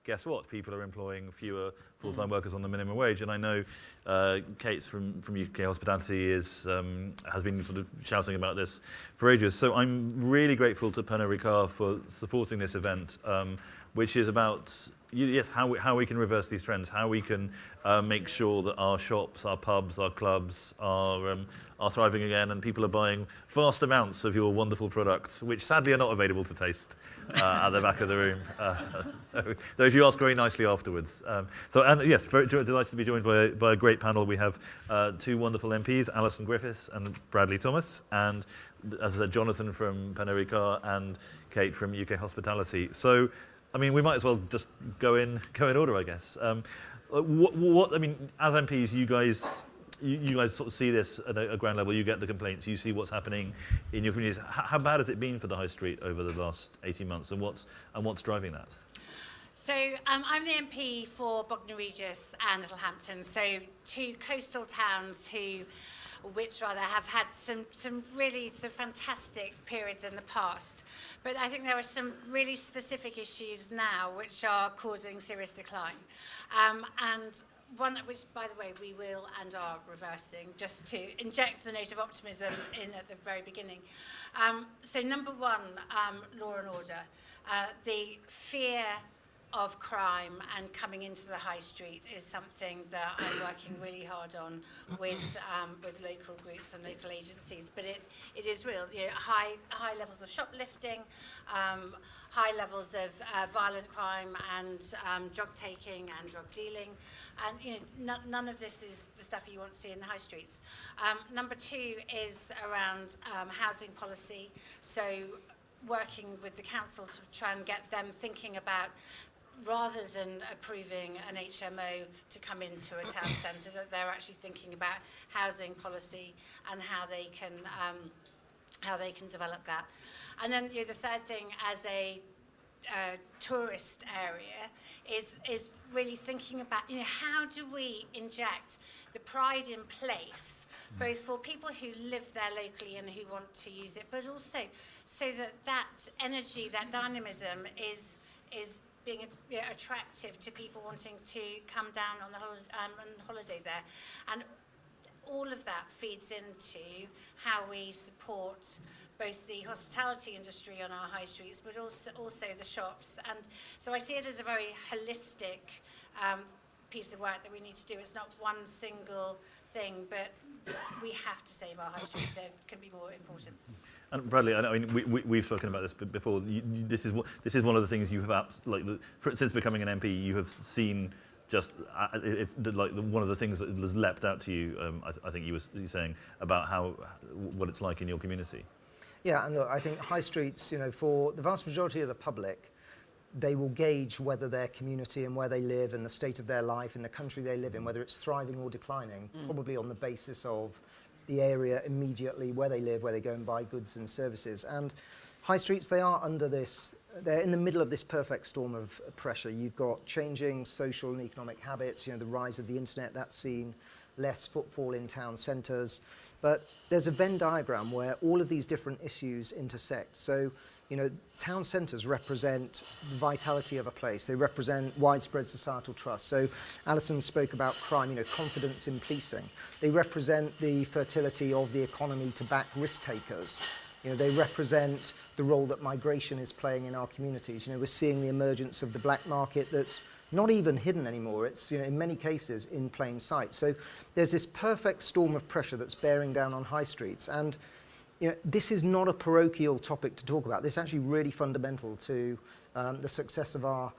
guess what? People are employing fewer full-time workers on the minimum wage. And I know Kate's from UK Hospitality has been sort of shouting about this for ages. So I'm really grateful to Pernod Ricard for supporting this event, which is about how we can reverse these trends, how we can make sure that our shops, our pubs, our clubs are thriving again, and people are buying vast amounts of your wonderful products, which sadly are not available to taste at the back of the room. Though if you ask very nicely afterwards. Yes, very delighted to be joined by a great panel. We have two wonderful MPs, Alison Griffiths and Bradley Thomas, and as I said, Jonathan from Pernod Ricard and Kate from UK Hospitality. So, I mean, we might as well just go in order, I guess. What I mean, as MPs, you guys sort of see this at a ground level. You get the complaints. You see what's happening in your communities. How bad has it been for the high street over the last 18 months, and what's driving that? So I'm the MP for Bognor Regis and Littlehampton, so two coastal towns which have had some really fantastic periods in the past. But I think there are some really specific issues now which are causing serious decline. And one which, by the way, we will and are reversing, just to inject the note of optimism in at the very beginning. So number one, law and order. The fear of crime and coming into the high street is something that I'm working really hard on with local groups and local agencies. But it is real. You know, high levels of shoplifting, high levels of violent crime and drug taking and drug dealing, and you know, none of this is the stuff you want to see in the high streets. Number two is around housing policy. So working with the council to try and get them thinking about, rather than approving an HMO to come into a town centre, that they're actually thinking about housing policy and how they can develop that. And then, you know, the third thing, as a tourist area, is really thinking about, you know, how do we inject the pride in place, both for people who live there locally and who want to use it, but also so that energy, that dynamism is being attractive to people wanting to come down on holiday there. And all of that feeds into how we support both the hospitality industry on our high streets, but also the shops. And so I see it as a very holistic piece of work that we need to do. It's not one single thing, but we have to save our high streets. It can be more important. And Bradley, I mean, we've spoken about this before. This is one of the things you have since becoming an MP, you have seen just one of the things that has leapt out to you. I think you were saying about what it's like in your community. Yeah, and look, I think high streets, you know, for the vast majority of the public, they will gauge whether their community and where they live and the state of their life in the country they live in, whether it's thriving or declining, probably on the basis of the area immediately where they live, where they go and buy goods and services. And high streets, they're in the middle of this perfect storm of pressure. You've got changing social and economic habits, you know, the rise of the internet, that's seen less footfall in town centres. But there's a Venn diagram where all of these different issues intersect. So, you know, town centres represent the vitality of a place. They represent widespread societal trust. So Alison spoke about crime, you know, confidence in policing. They represent the fertility of the economy to back risk takers. You know, they represent the role that migration is playing in our communities. You know, we're seeing the emergence of the black market that's not even hidden anymore. It's, you know, in many cases in plain sight. So there's this perfect storm of pressure that's bearing down on high streets. And, you know, this is not a parochial topic to talk about. This is actually really fundamental to the success of our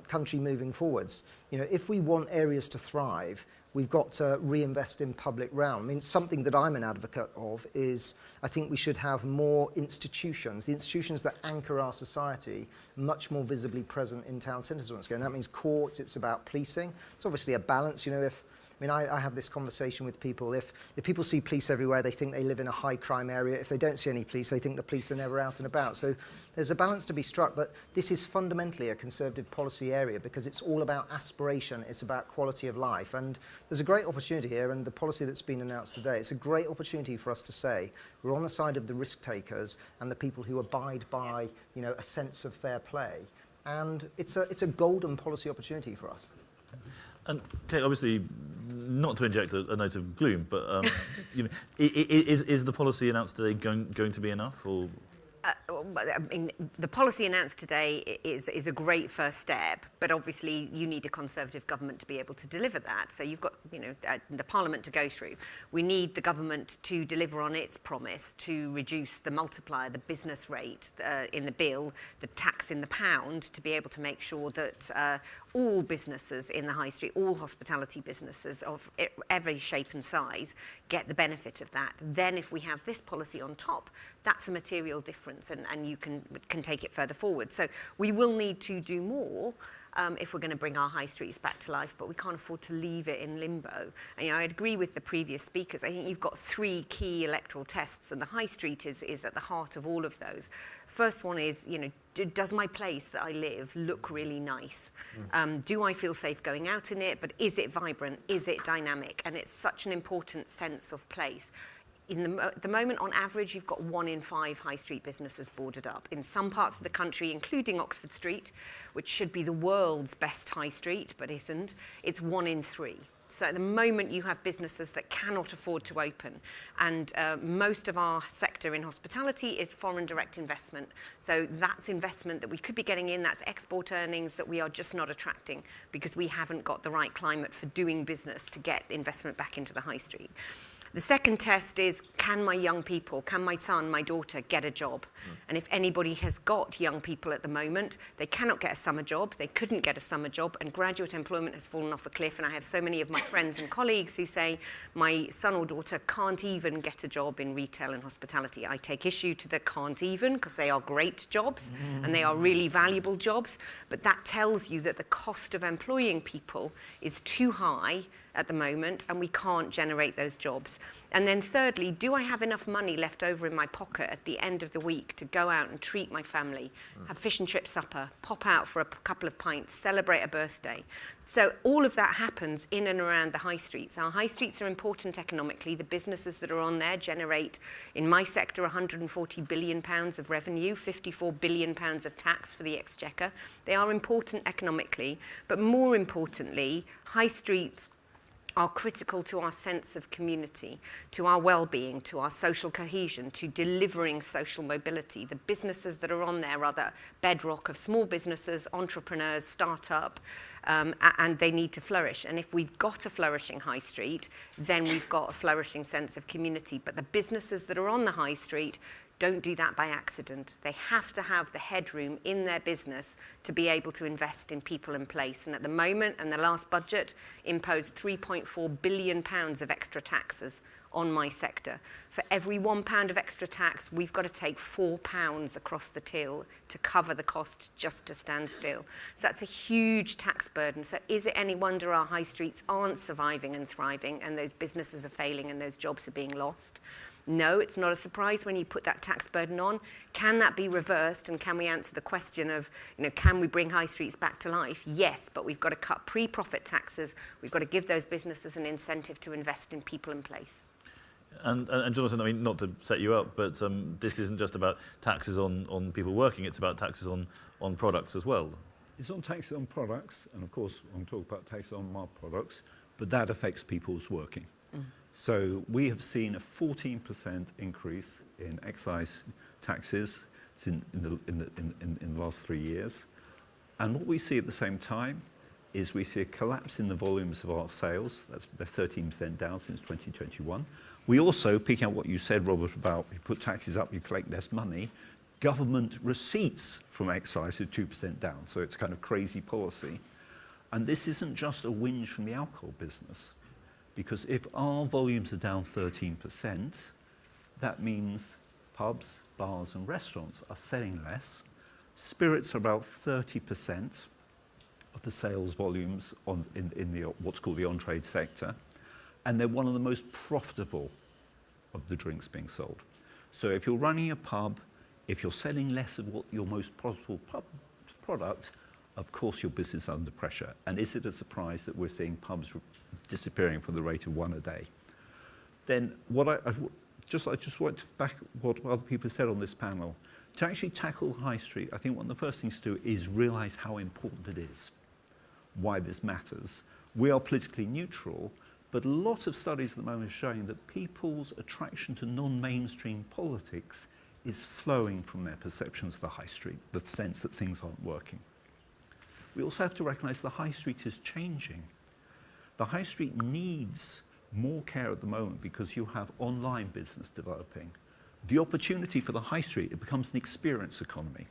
country moving forwards. You know, if we want areas to thrive, we've got to reinvest in public realm. I mean, something that I'm an advocate of is I think we should have more institutions, the institutions that anchor our society, much more visibly present in town centres once again. That means courts, it's about policing. It's obviously a balance, you know, I have this conversation with people. If people see police everywhere, they think they live in a high crime area. If they don't see any police, they think the police are never out and about. So there's a balance to be struck, but this is fundamentally a Conservative policy area because it's all about aspiration, it's about quality of life. And there's a great opportunity here, and the policy that's been announced today, it's a great opportunity for us to say we're on the side of the risk takers and the people who abide by, you know, a sense of fair play. and it's a golden policy opportunity for us. And Kate, obviously, not to inject a note of gloom, but is the policy announced today going to be enough, or? I mean, the policy announced today is a great first step, but obviously you need a Conservative government to be able to deliver that. So you've got, the Parliament to go through. We need the government to deliver on its promise to reduce the multiplier, the business rate in the bill, the tax in the pound, to be able to make sure that all businesses in the high street, all hospitality businesses of every shape and size get the benefit of that. Then if we have this policy on top, that's a material difference, and you can take it further forward. So we will need to do more if we're going to bring our high streets back to life, but we can't afford to leave it in limbo. And, I agree with the previous speakers. I think you've got three key electoral tests, and the high street is at the heart of all of those. First one is, does my place that I live look really nice? Do I feel safe going out in it? But is it vibrant? Is it dynamic? And it's such an important sense of place. The moment, on average, you've got 1 in 5 high street businesses boarded up. In some parts of the country, including Oxford Street, which should be the world's best high street, but isn't, it's 1 in 3. So at the moment, you have businesses that cannot afford to open. And most of our sector in hospitality is foreign direct investment. So that's investment that we could be getting in, that's export earnings that we are just not attracting because we haven't got the right climate for doing business to get investment back into the high street. The second test is, can my young people, can my son, my daughter get a job? And if anybody has got young people at the moment, they cannot get a summer job, they couldn't get a summer job, and graduate employment has fallen off a cliff. And I have so many of my friends and colleagues who say, my son or daughter can't even get a job in retail and hospitality. I take issue to the can't even, because they are great jobs and they are really valuable jobs. But that tells you that the cost of employing people is too high at the moment, and we can't generate those jobs. And then thirdly, do I have enough money left over in my pocket at the end of the week to go out and treat my family, have fish and chip supper, pop out for a couple of pints, celebrate a birthday? So all of that happens in and around the high streets. Our high streets are important economically. The businesses that are on there generate, in my sector, £140 billion of revenue, £54 billion of tax for the Exchequer. They are important economically, but more importantly, high streets are critical to our sense of community, to our well-being, to our social cohesion, to delivering social mobility. The businesses that are on there are the bedrock of small businesses, entrepreneurs, start-up, and they need to flourish. And if we've got a flourishing high street, then we've got a flourishing sense of community. But the businesses that are on the high street don't do that by accident. They have to have the headroom in their business to be able to invest in people and place. And at the moment, and the last budget imposed £3.4 billion of extra taxes on my sector. For every £1 of extra tax, we've got to take £4 across the till to cover the cost just to stand still. So that's a huge tax burden. So is it any wonder our high streets aren't surviving and thriving, and those businesses are failing and those jobs are being lost? No, it's not a surprise when you put that tax burden on. Can that be reversed, and can we answer the question of, can we bring high streets back to life? Yes, but we've got to cut pre-profit taxes. We've got to give those businesses an incentive to invest in people and place. And Jonathan, I mean, not to set you up, but this isn't just about taxes on people working, it's about taxes on products as well. It's on taxes on products, and of course, I'm talking about taxes on my products, but that affects people's working. So we have seen a 14% increase in excise taxes in the last 3 years. And what we see at the same time is we see a collapse in the volumes of our sales. That's 13% down since 2021. We also, picking up what you said, Robert, about you put taxes up, you collect less money, government receipts from excise are 2% down. So it's kind of crazy policy. And this isn't just a whinge from the alcohol business. Because if our volumes are down 13%, that means pubs, bars and restaurants are selling less. Spirits are about 30% of the sales volumes in the what's called the on-trade sector. And they're one of the most profitable of the drinks being sold. So if you're running a pub, if you're selling less of what your most profitable product, of course your business is under pressure. And is it a surprise that we're seeing pubs disappearing from the rate of 1 a day? Then what I just want to back what other people said on this panel. To actually tackle high street, I think one of the first things to do is realise how important it is, why this matters. We are politically neutral, but a lot of studies at the moment are showing that people's attraction to non-mainstream politics is flowing from their perceptions of the high street, the sense that things aren't working. We also have to recognise the high street is changing. The high street needs more care at the moment because you have online business developing. The opportunity for the high street, it becomes an experience economy.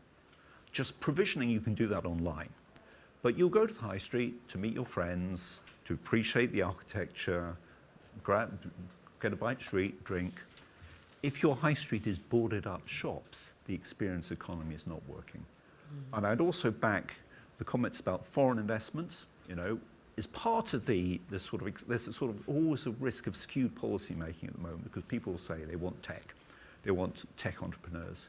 Just provisioning, you can do that online. But you'll go to the high street to meet your friends, to appreciate the architecture, get a bite to eat, drink. If your high street is boarded up shops, the experience economy is not working. And I'd also back the comments about foreign investment, is part of there's sort of always a risk of skewed policy making at the moment because people will say they want tech entrepreneurs.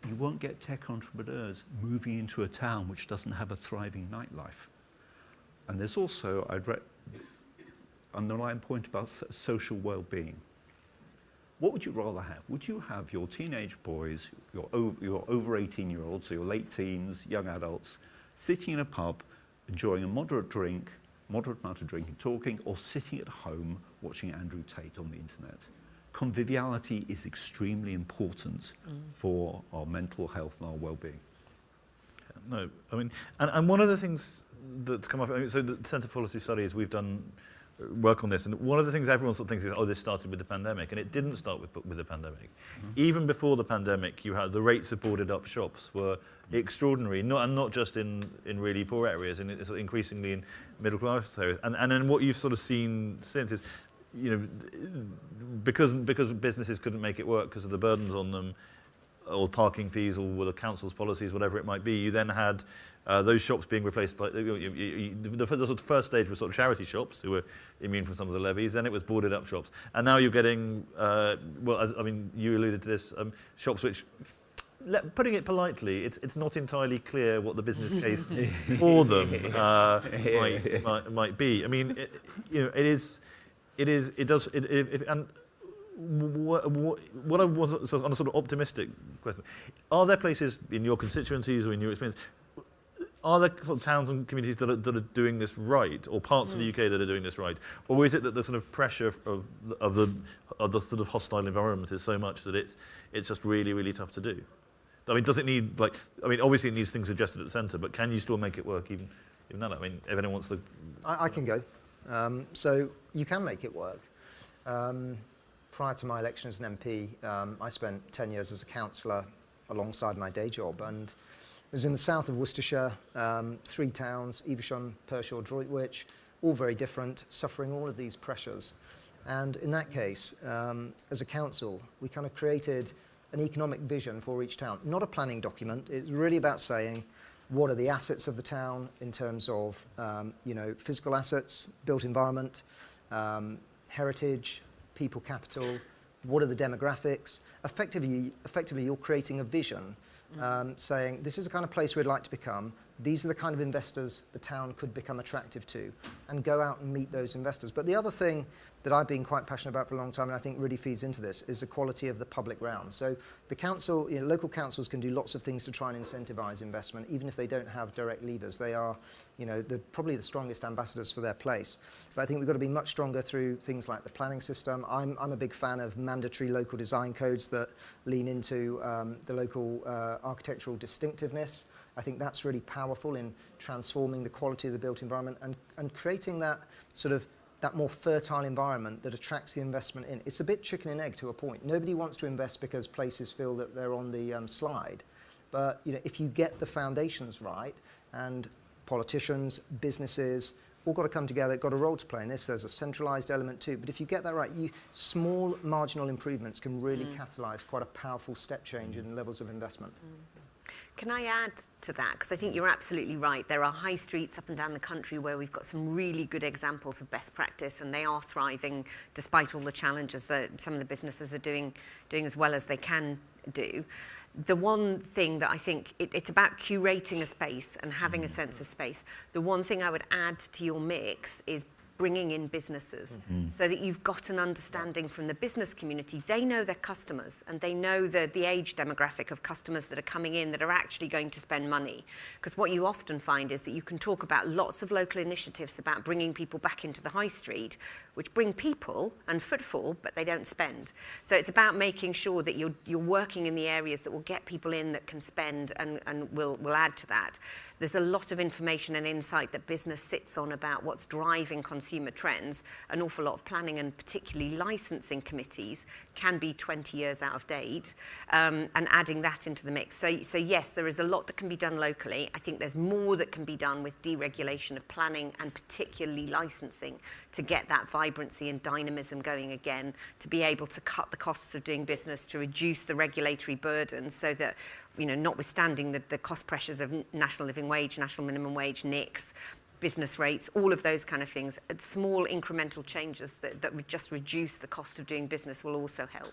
You won't get tech entrepreneurs moving into a town which doesn't have a thriving nightlife. And there's also, underlying point about social well-being. What would you rather have? Would you have your teenage boys, your over 18-year-olds, or your late teens, young adults, sitting in a pub, enjoying a moderate amount of drinking, talking, or sitting at home watching Andrew Tate on the internet? Conviviality is extremely important for our mental health and our well-being. No, I mean, and one of the things that's come up, so the Centre for Policy Studies, we've done work on this, and one of the things everyone sort of thinks is, this started with the pandemic, and it didn't start with the pandemic. Even before the pandemic, you had the rates of boarded up shops were extraordinary, not just in really poor areas, and it's increasingly in middle class areas. And then what you've sort of seen since is, because businesses couldn't make it work because of the burdens on them, or parking fees, or the council's policies, whatever it might be, you then had those shops being replaced by the sort of first stage was sort of charity shops who were immune from some of the levies. Then it was boarded up shops, and now you're getting you alluded to this, shops which, putting it politely, it's not entirely clear what the business case for them might be. I mean, what I was on a sort of optimistic question, are there places in your constituencies or in your experience, are there sort of towns and communities that are doing this right, or parts of the UK that are doing this right, or is it that the sort of pressure of the sort of hostile environment is so much that it's just really, really tough to do? I mean, does it need obviously it needs things adjusted at the centre, but can you still make it work even now? I mean, if anyone wants to, I can go. So you can make it work. Prior to my election as an MP, I spent 10 years as a councillor alongside my day job, and it was in the south of Worcestershire, 3 towns, Evesham, Pershore, Droitwich, all very different, suffering all of these pressures. And in that case, as a council, we kind of created an economic vision for each town, not a planning document. It's really about saying, what are the assets of the town in terms of physical assets, built environment, heritage, people capital, what are the demographics? Effectively you're creating a vision saying, this is the kind of place we'd like to become. These are the kind of investors the town could become attractive to, and go out and meet those investors. But the other thing that I've been quite passionate about for a long time, and I think really feeds into this, is the quality of the public realm. So the council, local councils can do lots of things to try and incentivise investment, even if they don't have direct levers. They are, probably the strongest ambassadors for their place. But I think we've got to be much stronger through things like the planning system. I'm a big fan of mandatory local design codes that lean into the local architectural distinctiveness. I think that's really powerful in transforming the quality of the built environment and creating that sort of that more fertile environment that attracts the investment in. It's a bit chicken and egg to a point. Nobody wants to invest because places feel that they're on the slide. But if you get the foundations right, and politicians, businesses, all got to come together, got a role to play in this. There's a centralised element too. But if you get that right, small marginal improvements can really catalyse quite a powerful step change in levels of investment. Can I add to that? Because I think you're absolutely right. There are high streets up and down the country where we've got some really good examples of best practice, and they are thriving despite all the challenges that some of the businesses are doing as well as they can do. The one thing that I think, it's about curating a space and having a sense of space. The one thing I would add to your mix is bringing in businesses so that you've got an understanding from the business community. They know their customers and they know the age demographic of customers that are coming in that are actually going to spend money. Because what you often find is that you can talk about lots of local initiatives about bringing people back into the high street, which bring people and footfall, but they don't spend. So it's about making sure that you're working in the areas that will get people in that can spend and will add to that. There's a lot of information and insight that business sits on about what's driving consumer trends. An awful lot of planning and particularly licensing committees can be 20 years out of date, and adding that into the mix. So yes, there is a lot that can be done locally. I think there's more that can be done with deregulation of planning and particularly licensing to get that vibrancy and dynamism going again, to be able to cut the costs of doing business, to reduce the regulatory burden so that, you know, notwithstanding the cost pressures of national living wage, national minimum wage, NICs, business rates, all of those kind of things, small incremental changes that would just reduce the cost of doing business will also help.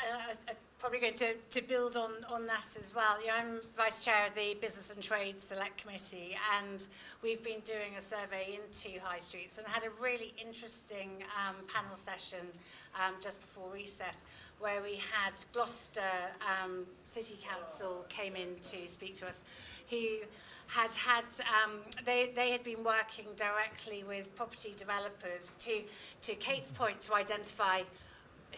I'm probably going to build on that as well. You know, I'm Vice Chair of the Business and Trade Select Committee, and we've been doing a survey into high streets and had a really interesting panel session just before recess, where we had Gloucester City Council came in to speak to us, who had they had been working directly with property developers to Kate's point, to identify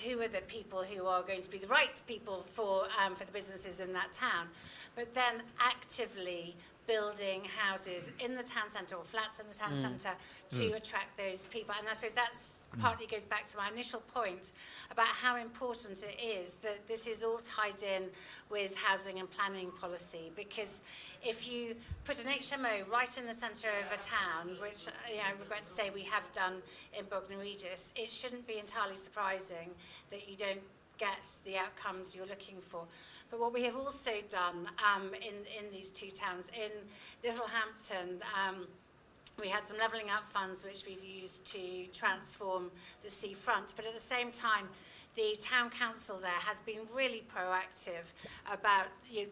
who are the people who are going to be the right people for the businesses in that town, but then actively building houses in the town centre or flats in the town centre to attract those people. And I suppose that's partly goes back to my initial point about how important it is that this is all tied in with housing and planning policy, because if you put an HMO right in the centre of a town, which I regret to say we have done in Bognor Regis, it shouldn't be entirely surprising that you don't get the outcomes you're looking for. But what we have also done in these two towns, in Littlehampton, we had some levelling up funds which we've used to transform the seafront, but at the same time, the town council there has been really proactive about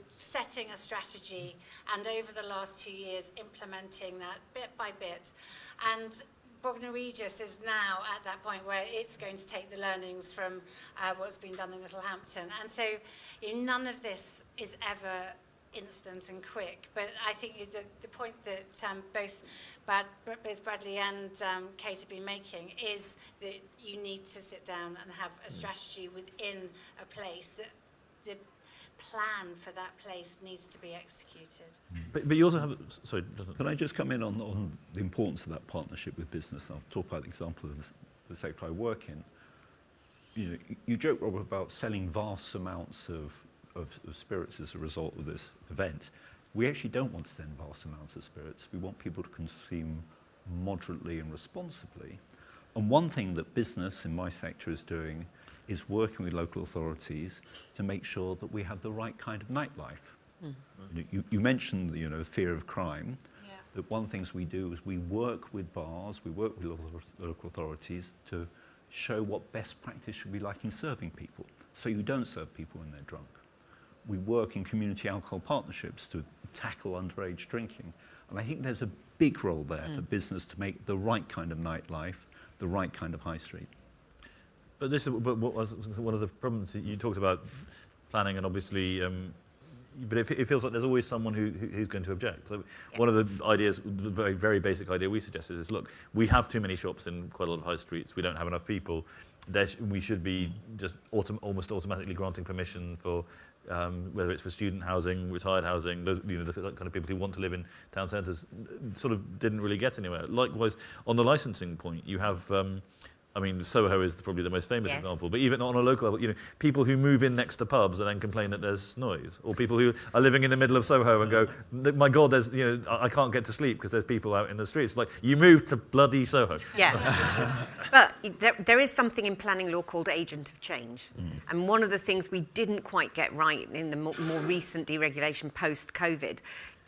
setting a strategy, and over the last 2 years implementing that bit by bit. And Bognor Regis is now at that point where it's going to take the learnings from what's been done in Littlehampton. And so none of this is ever instant and quick, but I think the point that both Bradley and Kate have been making is that you need to sit down and have a strategy within a place, that the plan for that place needs to be executed. But you also have, sorry. Can I just come in on the importance of that partnership with business? I'll talk about the example of the sector I work in. You know, you joke, Robert, about selling vast amounts of spirits as a result of this event. We actually don't want to send vast amounts of spirits. We want people to consume moderately and responsibly. And one thing that business in my sector is doing is working with local authorities to make sure that we have the right kind of nightlife. You mentioned the fear of crime. Yeah. That one of the things we do is we work with bars, we work with local authorities to show what best practice should be like in serving people, so you don't serve people when they're drunk. We work in community alcohol partnerships to tackle underage drinking. And I think there's a big role there for business to make the right kind of nightlife, the right kind of high street. But what was one of the problems that you talked about, planning, and obviously, but it feels like there's always someone who's going to object. So one of the ideas, the very, very basic idea we suggested is, look, we have too many shops in quite a lot of high streets. We don't have enough people. We should be just almost automatically granting permission for whether it's for student housing, retired housing, those, the kind of people who want to live in town centres, sort of didn't really get anywhere. Likewise, on the licensing point, you have, Soho is probably the most famous example, but even on a local level, people who move in next to pubs and then complain that there's noise, or people who are living in the middle of Soho and go, my God, there's, I can't get to sleep because there's people out in the streets. Like, you moved to bloody Soho. Yeah. But there is something in planning law called agent of change. And one of the things we didn't quite get right in the more recent deregulation post-COVID,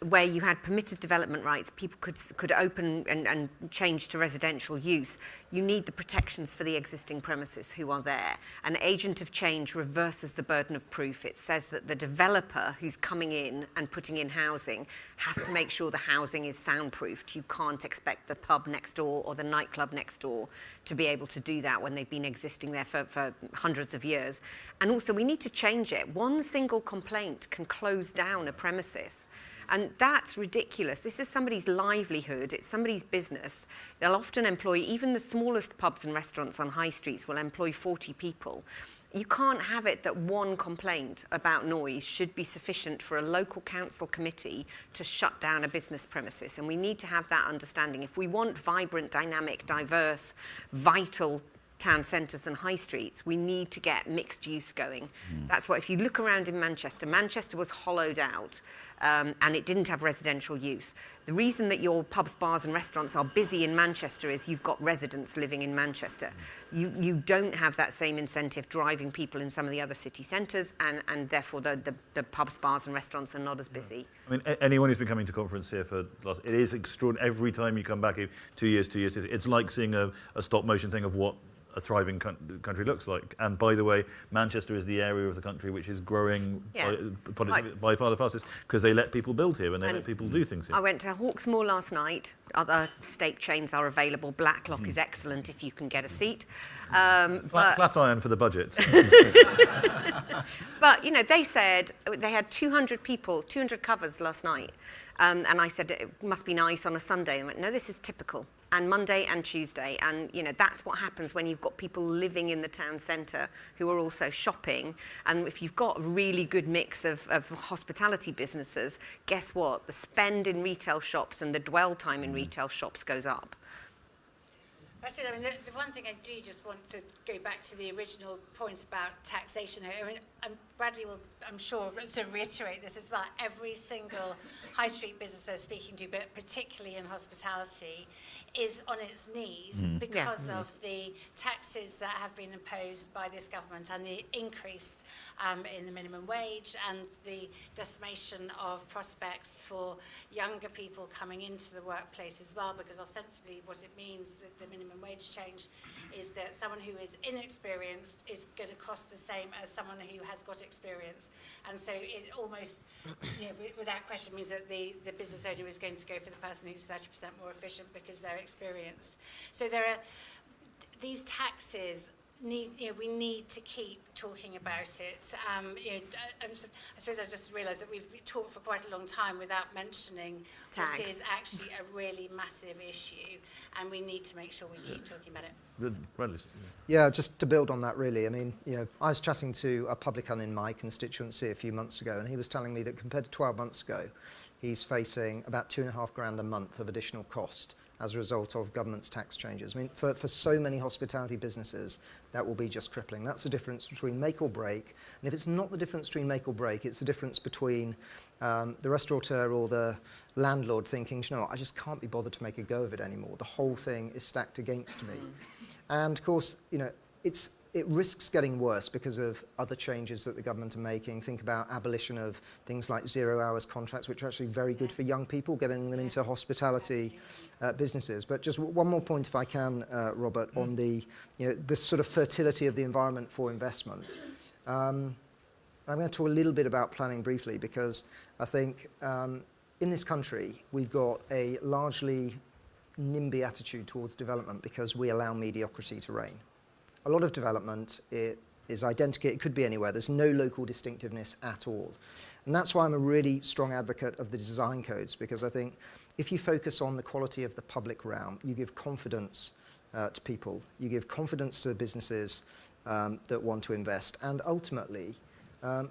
where you had permitted development rights, people could open and change to residential use, you need the protections for the existing premises who are there. An agent of change reverses the burden of proof. It says that the developer who's coming in and putting in housing has to make sure the housing is soundproofed. You can't expect the pub next door or the nightclub next door to be able to do that when they've been existing there for hundreds of years. And also, we need to change it. One single complaint can close down a premises. And that's ridiculous. This is somebody's livelihood. It's somebody's business. They'll often employ, even the smallest pubs and restaurants on high streets will employ 40 people. You can't have it that one complaint about noise should be sufficient for a local council committee to shut down a business premises. And we need to have that understanding. If we want vibrant, dynamic, diverse, vital town centres and high streets, we need to get mixed use going. That's what, if you look around in Manchester, Manchester was hollowed out and it didn't have residential use. The reason that your pubs, bars and restaurants are busy in Manchester is you've got residents living in Manchester. You don't have that same incentive driving people in some of the other city centres, and therefore the pubs, bars and restaurants are not as busy. I mean, anyone who's been coming to conference here for it is extraordinary. Every time you come back, 2 years, it's like seeing a stop motion thing of what a thriving country looks like. And by the way, Manchester is the area of the country which is growing by far the fastest, because they let people build here and they let people do things here. I went to Hawksmoor last night. Other steak chains are available. Blacklock is excellent if you can get a seat. Flatiron for the budget. But, you know, they said they had 200 people, 200 covers last night. And I said, it must be nice on a Sunday. And I went, no, this is typical. And Monday and Tuesday. And, you know, that's what happens when you've got people living in the town centre who are also shopping. And if you've got a really good mix of hospitality businesses, guess what? The spend in retail shops and the dwell time in retail shops goes up. Actually, I mean, the one thing I do just want to go back to the original point about taxation. I mean, Bradley will, I'm sure, sort of reiterate this as well. Every single high street business we're speaking to, but particularly in hospitality, is on its knees because of the taxes that have been imposed by this government and the increase in the minimum wage and the decimation of prospects for younger people coming into the workplace as well, because ostensibly what it means with the minimum wage change is that someone who is inexperienced is going to cost the same as someone who has got experience. And so it almost, you know, without question, means that the business owner is going to go for the person who's 30% more efficient because they're experienced. So there are these taxes. We need to keep talking about it. You know, I suppose I just realised that we've talked for quite a long time without mentioning Tax. what is actually a really massive issue, and we need to make sure we keep talking about it. Bradley. Yeah, just to build on that really, I mean, you know, I was chatting to a publican in my constituency a few months ago, and he was telling me that compared to 12 months ago, he's facing about $2,500 a month of additional cost as a result of government's tax changes. I mean, for so many hospitality businesses, that will be just crippling. That's the difference between make or break. And if it's not the difference between make or break, it's the difference between the restaurateur or the landlord thinking, you know, I just can't be bothered to make a go of it anymore. The whole thing is stacked against me. And of course, you know, it risks getting worse because of other changes that the government are making. Think about abolition of things like 0 hours contracts, which are actually very good for young people, getting them into hospitality businesses. But just one more point, if I can, Robert, on the, you know, this sort of fertility of the environment for investment. I'm going to talk a little bit about planning briefly, because I think in this country we've got a largely NIMBY attitude towards development because we allow mediocrity to reign. A lot of development is identical. It could be anywhere. There's no local distinctiveness at all. And that's why I'm a really strong advocate of the design codes, because I think if you focus on the quality of the public realm, you give confidence to people, you give confidence to the businesses that want to invest. And ultimately,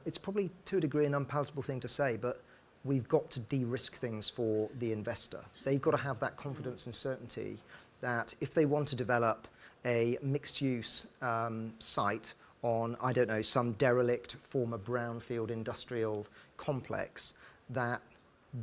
it's probably to a degree an unpalatable thing to say, but we've got to de-risk things for the investor. They've got to have that confidence and certainty that if they want to develop a mixed-use site on, I don't know, some derelict former brownfield industrial complex, that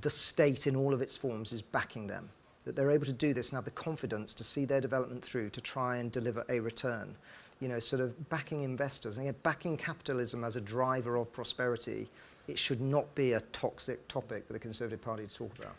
the state in all of its forms is backing them, that they're able to do this and have the confidence to see their development through to try and deliver a return. You know, sort of backing investors and backing capitalism as a driver of prosperity it should not be a toxic topic for the Conservative Party to talk about.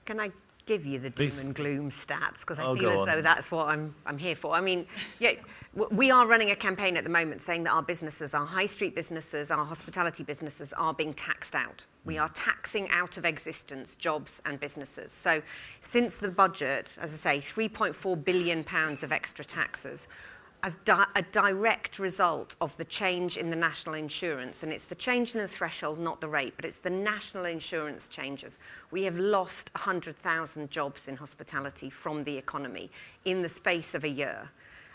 Can I give you the doom Please. and gloom stats? Because I Oh, feel go as on. though that's what I'm here for. I mean, yeah, we are running a campaign at the moment saying that our businesses, our high street businesses, our hospitality businesses are being taxed out. We are taxing out of existence jobs and businesses. So since the budget, as I say, £3.4 billion of extra taxes, as a direct result of the change in the national insurance. And it's the change in the threshold, not the rate, but it's the national insurance changes. We have lost 100,000 jobs in hospitality from the economy in the space of a year.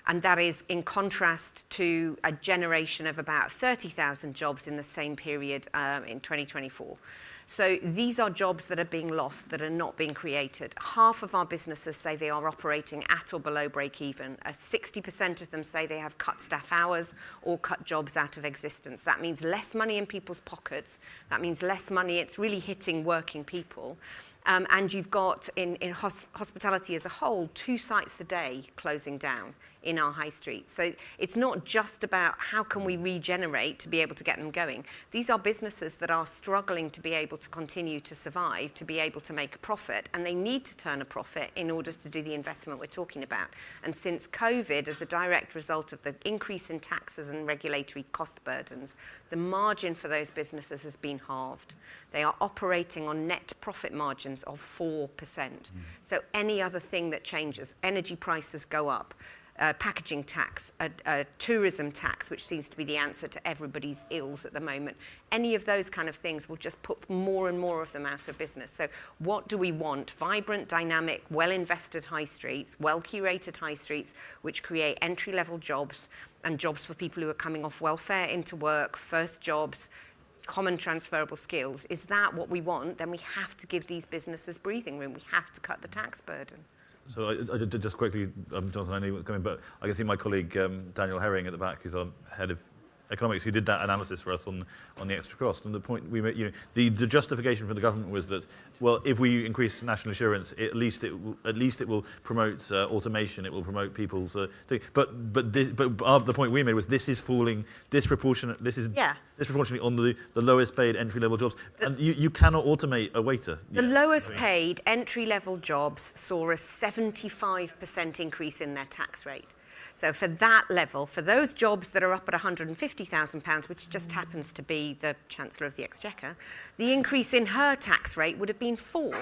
And that is in contrast to a generation of about 30,000 jobs in the same period in 2024. So these are jobs that are being lost, that are not being created. Half of our businesses say they are operating at or below break even. 60% of them say they have cut staff hours or cut jobs out of existence. That means less money in people's pockets. That means less money. It's really hitting working people. And you've got, in hospitality as a whole, 2 sites a day closing down in our high street. So it's not just about how can we regenerate to be able to get them going. These are businesses that are struggling to be able to continue to survive, to be able to make a profit, and they need to turn a profit in order to do the investment we're talking about. And since COVID, as a direct result of the increase in taxes and regulatory cost burdens, the margin for those businesses has been halved. They are operating on net profit margins of 4%. So any other thing that changes, energy prices go up, packaging tax, a tourism tax, which seems to be the answer to everybody's ills at the moment. Any of those kind of things will just put more and more of them out of business. So what do we want? Vibrant, dynamic, well-invested high streets, well-curated high streets, which create entry-level jobs and jobs for people who are coming off welfare into work, first jobs, common transferable skills. Is that what we want? Then we have to give these businesses breathing room. We have to cut the tax burden. So I did just quickly, Jonathan, I know you were coming, but I can see my colleague Daniel Herring at the back, who's our head of economics, who did that analysis for us on the extra cost. And the point we made, the justification for the government was that, well, if we increase national insurance, at least it will promote automation. It will promote people to. The point we made was this is falling disproportionate. This is disproportionately on the lowest paid entry level jobs, and you cannot automate a waiter. The lowest paid entry level jobs saw a 75% increase in their tax rate. So for that level, for those jobs that are up at £150,000, which just happens to be the Chancellor of the Exchequer, the increase in her tax rate would have been 4.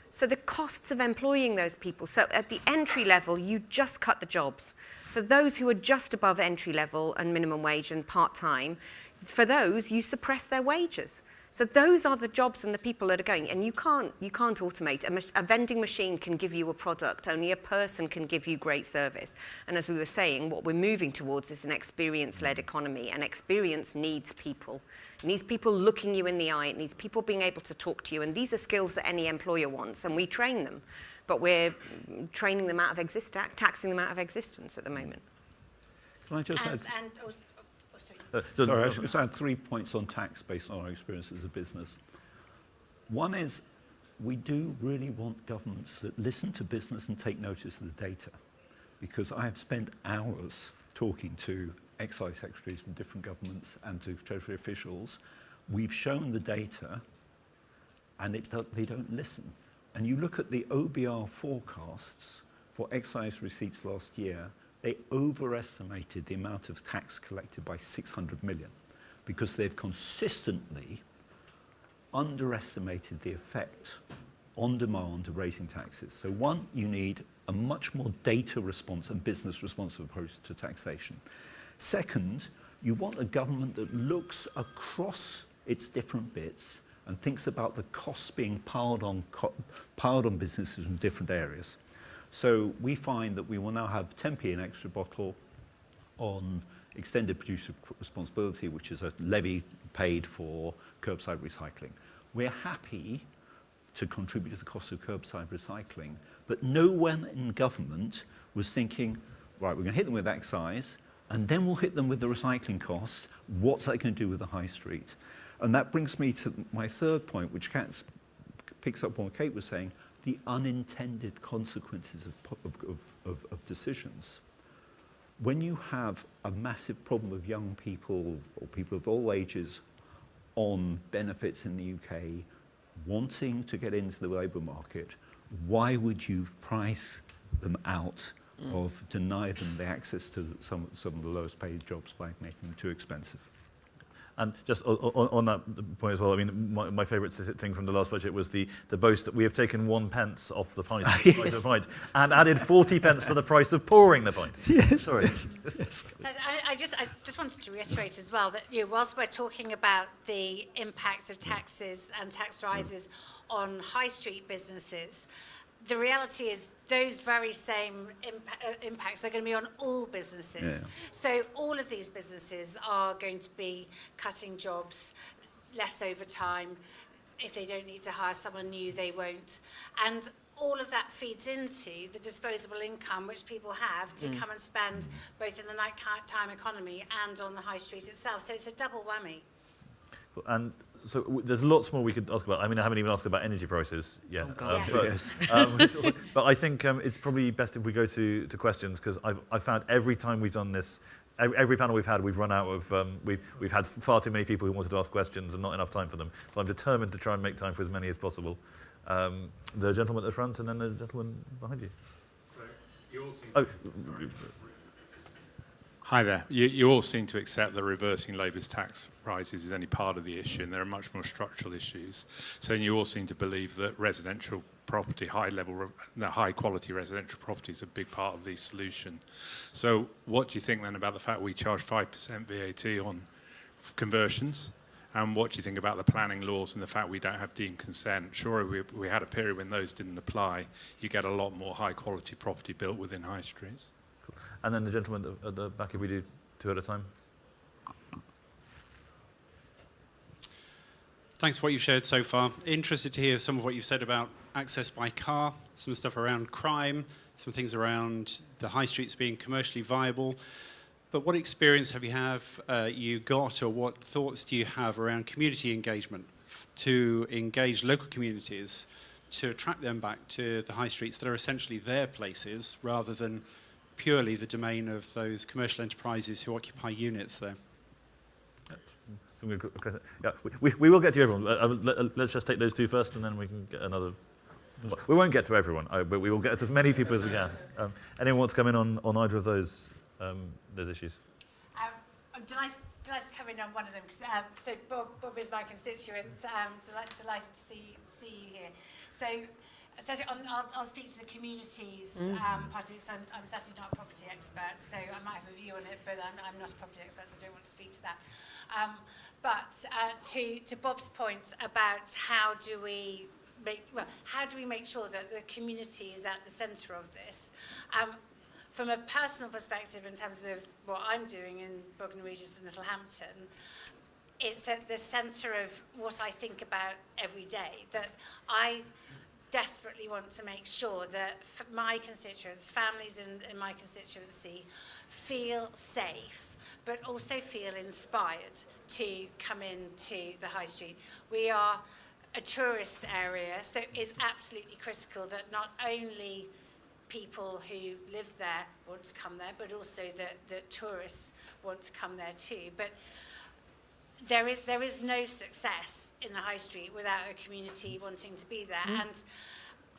So the costs of employing those people. So at the entry level, you just cut the jobs. For those who are just above entry level and minimum wage and part-time, for those, you suppress their wages. So those are the jobs and the people that are going, and you can't automate. A vending machine can give you a product, only a person can give you great service. And as we were saying, what we're moving towards is an experience-led economy, and experience needs people. It needs people looking you in the eye, it needs people being able to talk to you, and these are skills that any employer wants, and we train them. But we're training them out of existence, taxing them out of existence at the moment. Can I just add? Sorry, I was going to add 3 points on tax based on our experience as a business. One is we do really want governments that listen to business and take notice of the data, because I have spent hours talking to excise secretaries from different governments and to Treasury officials. We've shown the data and they don't listen. And you look at the OBR forecasts for excise receipts last year, they overestimated the amount of tax collected by 600 million because they've consistently underestimated the effect on demand of raising taxes. So one, you need a much more data response and business responsive approach to taxation. Second, you want a government that looks across its different bits and thinks about the costs being piled on businesses from different areas. So we find that we will now have 10p an extra bottle on extended producer responsibility, which is a levy paid for curbside recycling. We're happy to contribute to the cost of curbside recycling, but no one in government was thinking, right, we're going to hit them with excise, and then we'll hit them with the recycling costs. What's that going to do with the high street? And that brings me to my third point, which picks up on what Kate was saying, the unintended consequences of decisions. When you have a massive problem of young people or people of all ages on benefits in the UK, wanting to get into the labour market, why would you price them out of deny them the access to some of the lowest paid jobs by making them too expensive? And just on that point as well, I mean, my favourite thing from the last budget was the boast that we have taken 1 pence off the price, price of pints and added 40 pence to the price of pouring the pint. Yes. Sorry. Yes. I just wanted to reiterate as well that, you know, whilst we're talking about the impact of taxes and tax rises on high street businesses, the reality is those very same impacts are going to be on all businesses. Yeah. So all of these businesses are going to be cutting jobs, less overtime. If they don't need to hire someone new, they won't. And all of that feeds into the disposable income which people have to come and spend both in the nighttime economy and on the high street itself. So it's a double whammy. And so there's lots more we could ask about. I mean, I haven't even asked about energy prices yet. Yes. But I think it's probably best if we go to questions, because I've found every time we've done this, every panel we've had, we've run out of, we've had far too many people who wanted to ask questions and not enough time for them. So I'm determined to try and make time for as many as possible. The gentleman at the front and then the gentleman behind you. So you all seem Oh, Hi there. You all seem to accept that reversing Labour's tax rises is only part of the issue, and there are much more structural issues. So you all seem to believe that residential property, high quality residential property is a big part of the solution. So what do you think then about the fact we charge 5% VAT on conversions? And what do you think about the planning laws and the fact we don't have deemed consent? Sure, we had a period when those didn't apply. You get a lot more high quality property built within high streets. and then the gentleman at the back, if we do 2 at a time. Thanks for what you've shared so far. Interested to hear some of what you've said about access by car, some stuff around crime, some things around the high streets being commercially viable. But what experience have you got, or what thoughts do you have around community engagement to engage local communities to attract them back to the high streets that are essentially their places rather than purely the domain of those commercial enterprises who occupy units there? Yeah, we will get to everyone. Let's just take those 2 first, and then we can get another. We won't get to everyone, but we will get to as many people as we can. Anyone want to come in on either of those issues? I'm delighted to come in on one of them, because so Bob is my constituent. Delighted to see you here. So I'll speak to the communities part of it, because I'm certainly not a property expert, so I might have a view on it, but I'm not a property expert, so I don't want to speak to that. But to Bob's point about how do we make sure that the community is at the centre of this? From a personal perspective, in terms of what I'm doing in Bognor Regis and Littlehampton, it's at the centre of what I think about every day, that I desperately want to make sure that my constituents, families in my constituency, feel safe, but also feel inspired to come into the high street. We are a tourist area, so it's absolutely critical that not only people who live there want to come there, but also that tourists want to come there too. But there is no success in the high street without a community wanting to be there. And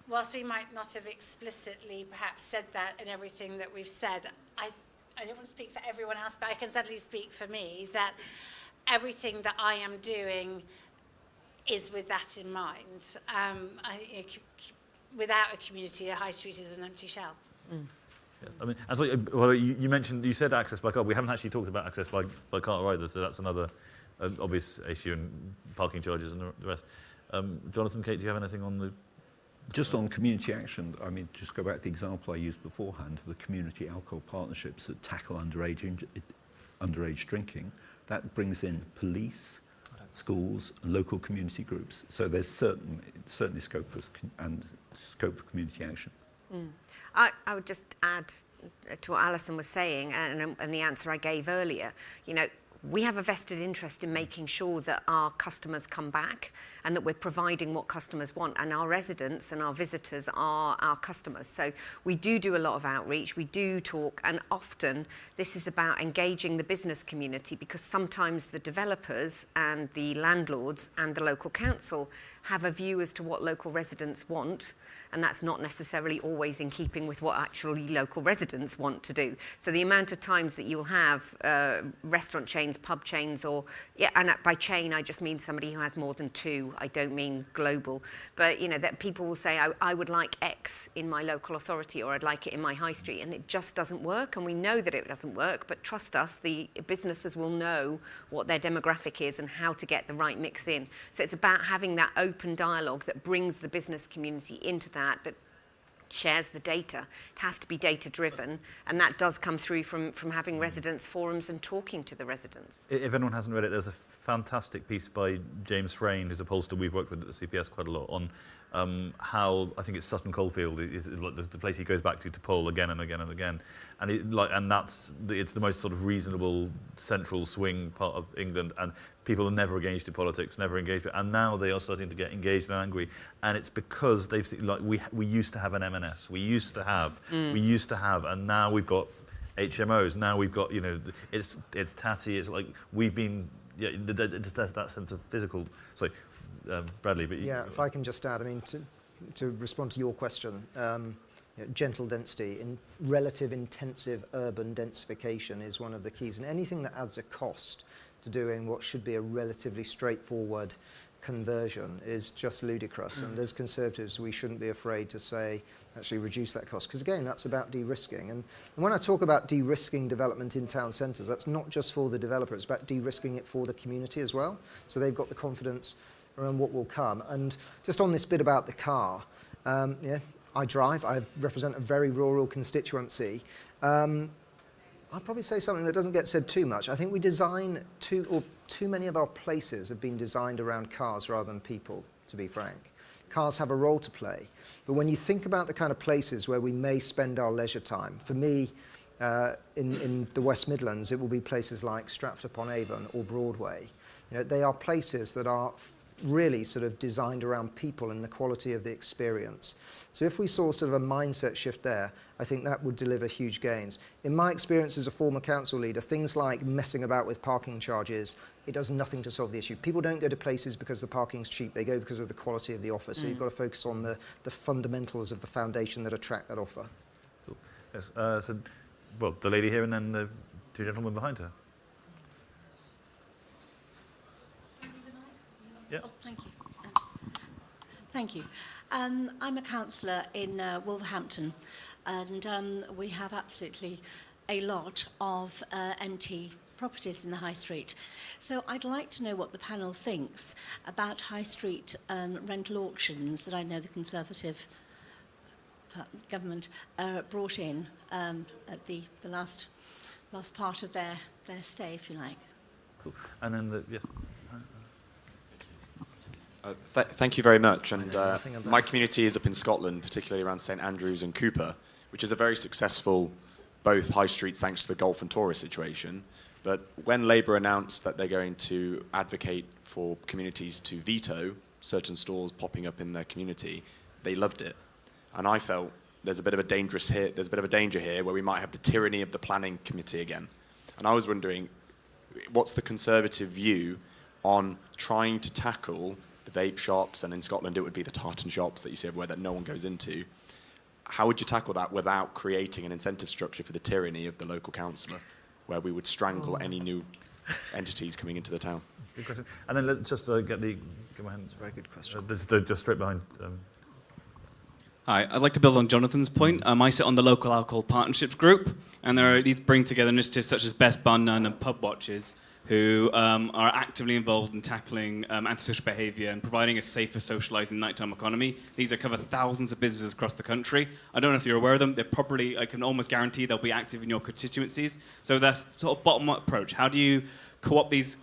whilst we might not have explicitly perhaps said that in everything that we've said, I don't want to speak for everyone else, but I can certainly speak for me, that everything that I am doing is with that in mind. Without a community, a high street is an empty shell. Yeah. I mean, and so, well, you said access by car. We haven't actually talked about access by car either, so that's another obvious issue, and parking charges and the rest. Jonathan, Kate, do you have anything on the... Just on community action, I mean, just go back to the example I used beforehand of the community alcohol partnerships that tackle underage drinking. That brings in police, schools, and local community groups. So there's certainly scope for community action. I would just add to what Alison was saying and the answer I gave earlier. You know, we have a vested interest in making sure that our customers come back. and that we're providing what customers want, and our residents and our visitors are our customers. So we do a lot of outreach, we do talk, and often this is about engaging the business community, because sometimes the developers and the landlords and the local council have a view as to what local residents want, and that's not necessarily always in keeping with what actually local residents want to do. So the amount of times that you'll have restaurant chains, pub chains, or, and by chain I just mean somebody who has more than two, I don't mean global, but you know, that people will say, I would like X in my local authority, or I'd like it in my high street, and it just doesn't work, and we know that it doesn't work, but trust us, the businesses will know what their demographic is and how to get the right mix in. So it's about having that open dialogue that brings the business community into that shares the data. It has to be data driven, and that does come through from having residents forums and talking to the residents. If anyone hasn't read it, there's a fantastic piece by James Frayne, who's a pollster we've worked with at the CPS quite a lot, on how, I think it's Sutton Coldfield is like the place he goes back to poll again and again and again, and it's the most sort of reasonable central swing part of England, and people are never engaged in politics, never engaged, and now they are starting to get engaged and angry, and it's because they've seen, like, we used to have an M&S, we used to have, and now we've got HMOs, now we've got, you know, it's tatty, it's like we've been, that sense of physical. So Bradley, but if I can just add, I mean, to respond to your question, gentle density in relative intensive urban densification is one of the keys, and anything that adds a cost to doing what should be a relatively straightforward conversion is just ludicrous. And as Conservatives, we shouldn't be afraid to say, actually reduce that cost, because again, that's about de-risking. And when I talk about de-risking development in town centres, that's not just for the developer, it's about de-risking it for the community as well. So they've got the confidence around what will come. And just on this bit about the car, I drive, I represent a very rural constituency. I'll probably say something that doesn't get said too much. I think we design too many of our places have been designed around cars rather than people, to be frank. Cars have a role to play. But when you think about the kind of places where we may spend our leisure time, for me, in the West Midlands, it will be places like Stratford-upon-Avon or Broadway. You know, they are places that are really sort of designed around people and the quality of the experience. So if we saw sort of a mindset shift there, I think that would deliver huge gains. In my experience as a former council leader, things like messing about with parking charges, it does nothing to solve the issue. People don't go to places because the parking's cheap, they go because of the quality of the offer. So you've got to focus on the fundamentals of the foundation that attract that offer. Cool. Yes, well, the lady here and then the two gentlemen behind her. Yeah. Oh, thank you. Thank you. I'm a councillor in Wolverhampton, and we have absolutely a lot of empty properties in the high street. So I'd like to know what the panel thinks about high street rental auctions that I know the Conservative government brought in at the last part of their stay, if you like. Cool. And then Thank you very much. And my community is up in Scotland, particularly around St Andrews and Cooper, which is a very successful both high streets thanks to the golf and tourist situation. But when Labour announced that they're going to advocate for communities to veto certain stores popping up in their community, they loved it. And I felt there's a bit of a danger here where we might have the tyranny of the planning committee again. And I was wondering, what's the Conservative view on trying to tackle the vape shops, and in Scotland it would be the tartan shops that you see everywhere that no one goes into? How would you tackle that without creating an incentive structure for the tyranny of the local councillor, where we would strangle any new entities coming into the town? Good question. And then let's just get my hand. Very good question. Just straight behind. Hi, I'd like to build on Jonathan's point. I sit on the local alcohol partnerships group, and these bring together initiatives such as Best Bun None and Pub Watches, who are actively involved in tackling antisocial behaviour and providing a safer socialising nighttime economy. These cover thousands of businesses across the country. I don't know if you're aware of them. They're probably, I can almost guarantee they'll be active in your constituencies. So that's sort of bottom-up approach. How do you co-opt these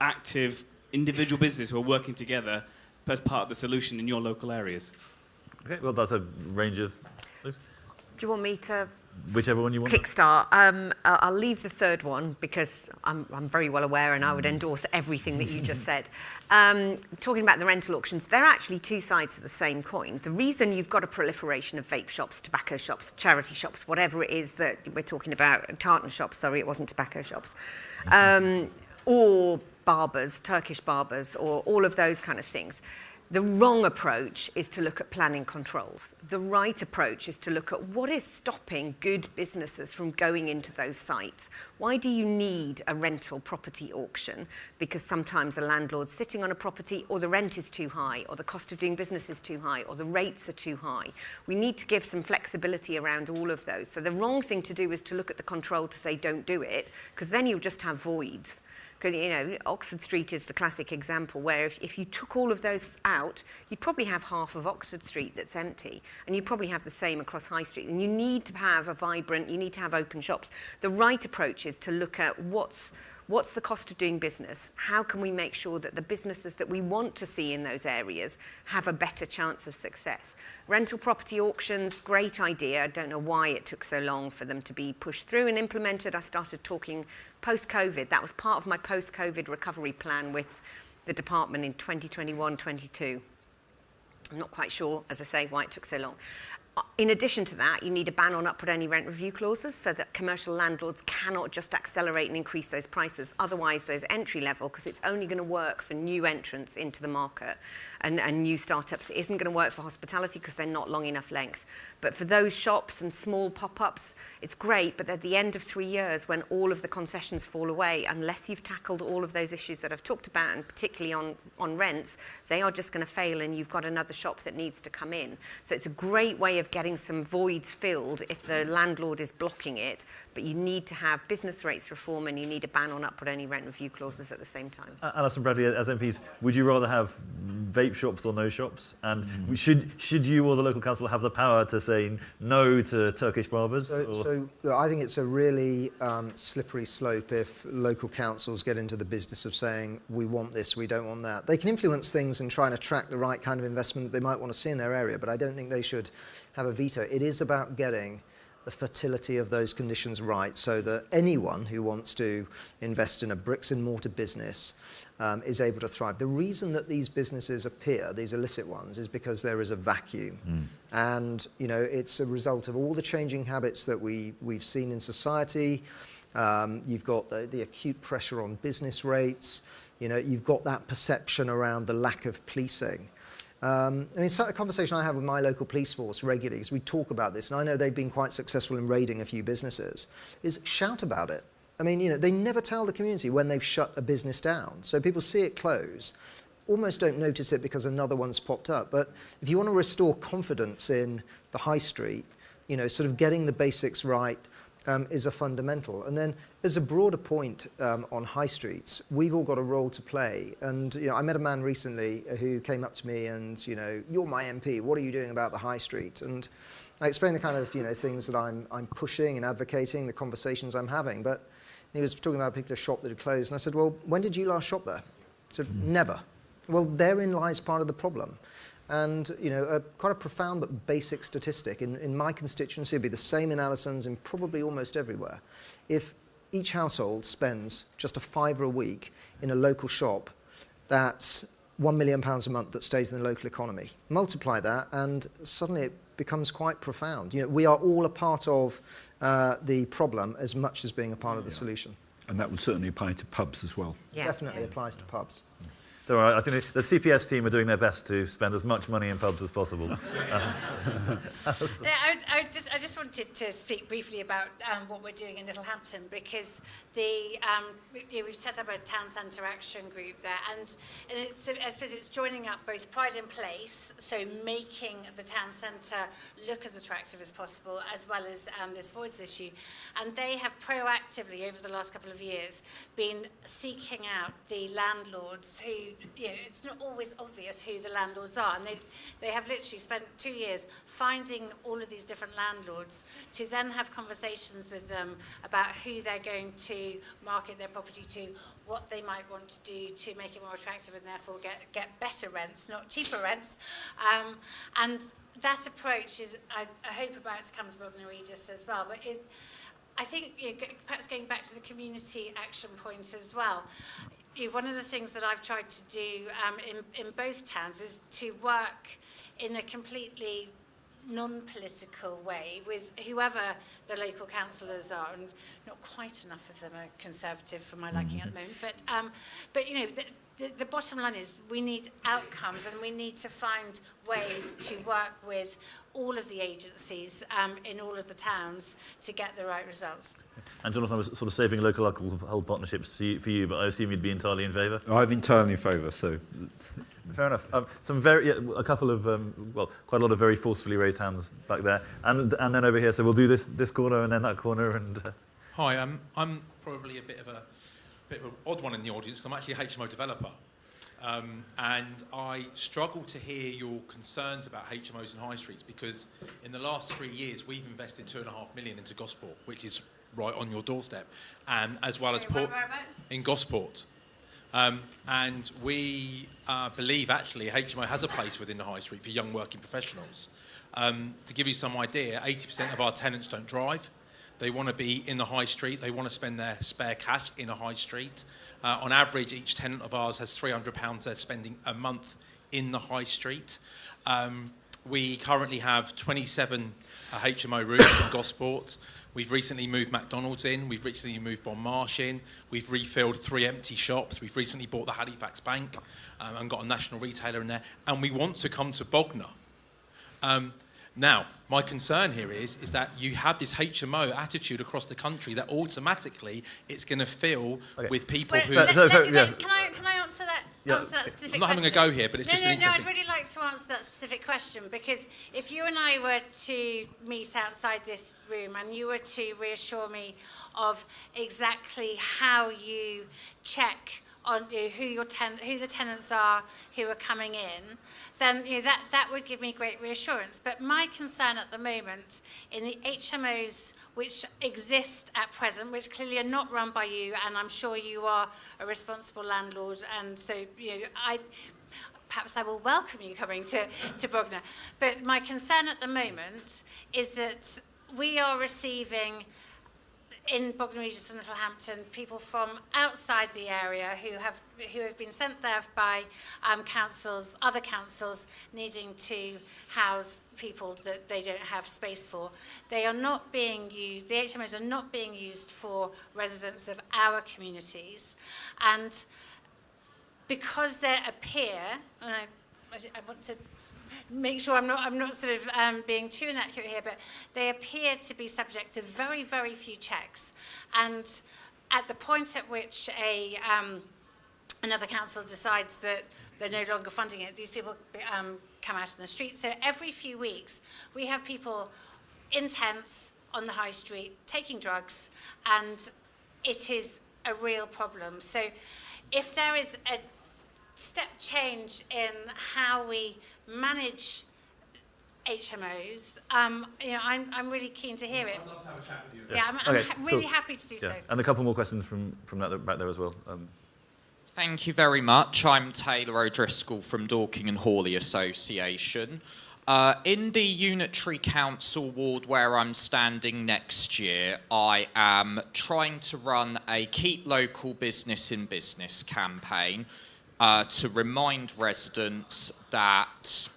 active individual businesses who are working together as part of the solution in your local areas? Okay, well, that's a range of... Please. Do you want me to Whichever one you want. Kickstart. I'll leave the third one because I'm very well aware and I would endorse everything that you just said. Talking about the rental auctions, they're actually two sides of the same coin. The reason you've got a proliferation of vape shops, tobacco shops, charity shops, whatever it is that we're talking about, tartan shops, sorry, it wasn't tobacco shops, or barbers, Turkish barbers, or all of those kind of things. The wrong approach is to look at planning controls. The right approach is to look at what is stopping good businesses from going into those sites. Why do you need a rental property auction? Because sometimes a landlord's sitting on a property, or the rent is too high, or the cost of doing business is too high, or the rates are too high. We need to give some flexibility around all of those. So the wrong thing to do is to look at the control to say don't do it, because then you'll just have voids. Because, you know, Oxford Street is the classic example where if you took all of those out, you'd probably have half of Oxford Street that's empty. And you'd probably have the same across High Street. And you need to have a vibrant, you need to have open shops. The right approach is to look at what's the cost of doing business? How can we make sure that the businesses that we want to see in those areas have a better chance of success? Rental property auctions, great idea. I don't know why it took so long for them to be pushed through and implemented. I started talking post-COVID. That was part of my post-COVID recovery plan with the department in 2021-22. I'm not quite sure, as I say, why it took so long. In addition to that, you need a ban on upward only rent review clauses so that commercial landlords cannot just accelerate and increase those prices. Otherwise, those entry level, because it's only going to work for new entrants into the market and new startups. It isn't going to work for hospitality because they're not long enough length. But for those shops and small pop-ups, it's great. But at the end of 3 years, when all of the concessions fall away, unless you've tackled all of those issues that I've talked about, and particularly on rents, they are just going to fail and you've got another shop that needs to come in. So it's a great way of getting some voids filled if the landlord is blocking it. But you need to have business rates reform and you need a ban on upward only rent review clauses at the same time. Alison Bradley, as MPs, would you rather have vape shops or no shops? And should you or the local council have the power to say no to Turkish barbers? So look, I think it's a really slippery slope if local councils get into the business of saying, we want this, we don't want that. They can influence things and try and attract the right kind of investment they might want to see in their area, but I don't think they should have a veto. It is about getting the fertility of those conditions right so that anyone who wants to invest in a bricks and mortar business is able to thrive. The reason that these businesses appear, these illicit ones, is because there is a vacuum. And, you know, it's a result of all the changing habits that we've seen in society. You've got the acute pressure on business rates. You know, you've got that perception around the lack of policing. I mean, it's a conversation I have with my local police force regularly, because we talk about this, and I know they've been quite successful in raiding a few businesses, is shout about it. I mean, you know, they never tell the community when they've shut a business down. So people see it close, almost don't notice it because another one's popped up. But if you want to restore confidence in the high street, you know, sort of getting the basics right is a fundamental. And then as a broader point on high streets, we've all got a role to play. And, you know, I met a man recently who came up to me and, you know, you're my MP, what are you doing about the high street? And I explained the kind of, you know, things that I'm pushing and advocating, the conversations I'm having. But he was talking about a particular shop that had closed. And I said, well, when did you last shop there? He said, never. Well, therein lies part of the problem. And, you know, quite a profound but basic statistic. In my constituency, it'd be the same in Alison's and probably almost everywhere. If each household spends just £5 a week in a local shop, that's £1 million a month that stays in the local economy. Multiply that and suddenly it becomes quite profound. You know, we are all a part of the problem as much as being a part of the solution. And that would certainly apply to pubs as well. Yeah. Definitely applies to pubs. Don't worry, I think the CPS team are doing their best to spend as much money in pubs as possible. I just wanted to speak briefly about what we're doing in Littlehampton, because we've set up a town centre action group there, and it's, I suppose it's joining up both Pride in Place, so making the town centre look as attractive as possible, as well as this voids issue. And they have proactively, over the last couple of years, been seeking out the landlords who it's not always obvious who the landlords are, and they have literally spent 2 years finding all of these different landlords to then have conversations with them about who they're going to market their property to, what they might want to do to make it more attractive and therefore get better rents, not cheaper rents. And that approach is, I hope, about to come to Bognor Regis as well. But I think, perhaps going back to the community action point as well, one of the things that I've tried to do in both towns is to work in a completely non-political way with whoever the local councillors are, and not quite enough of them are Conservative for my liking at the moment. But the bottom line is we need outcomes, and we need to find ways to work with all of the agencies in all of the towns to get the right results. And Jonathan, I was sort of saving local alcohol partnerships for you, but I assume you'd be entirely in favour? I'm entirely in favour, so... Fair enough. A couple of, quite a lot of very forcefully raised hands back there, and then over here. So we'll do this corner and then that corner. And Hi, I'm probably a bit of an odd one in the audience, because I'm actually a HMO developer, and I struggle to hear your concerns about HMOs and high streets, because in the last 3 years we've invested £2.5 million into Gosport, which is right on your doorstep, as well as in Gosport. And we believe actually a HMO has a place within the high street for young working professionals. To give you some idea, 80% of our tenants don't drive. They want to be in the high street. They want to spend their spare cash in a high street. On average, each tenant of ours has £300 they're spending a month in the high street. We currently have 27 HMO rooms in Gosport. We've recently moved McDonald's in. We've recently moved Bon Marsh in. We've refilled 3 empty shops. We've recently bought the Halifax Bank and got a national retailer in there. And we want to come to Bognor. Now, my concern here is that you have this HMO attitude across the country that automatically it's going to fill with people who... Can I answer that? Yeah. Answer that specific I'm not having a question? go here, but it's just an interesting... No, I'd really like to answer that specific question, because if you and I were to meet outside this room and you were to reassure me of exactly how you check on who the tenants are who are coming in, then that would give me great reassurance. But my concern at the moment in the HMOs which exist at present, which clearly are not run by you, and I'm sure you are a responsible landlord, and so perhaps I will welcome you coming to Bognor. But my concern at the moment is that we are receiving in Bognor Regis and Littlehampton people from outside the area who have been sent there by other councils needing to house people that they don't have space for. They are not being used, the HMOs are not being used for residents of our communities, and because they appear, and I want to make sure I'm not sort of being too inaccurate here, but they appear to be subject to very, very few checks. And at the point at which another council decides that they're no longer funding it, these people come out in the street. So every few weeks, we have people in tents on the high street taking drugs, and it is a real problem. So if there is a step change in how we manage HMOs, I'm really keen to hear it. I'd love to have a chat with you. Yeah, I'm really happy to do so. And a couple more questions from that back there as well. Thank you very much. I'm Taylor O'Driscoll from Dorking and Hawley Association. In the Unitary Council ward where I'm standing next year, I am trying to run a Keep Local Business in Business campaign to remind residents that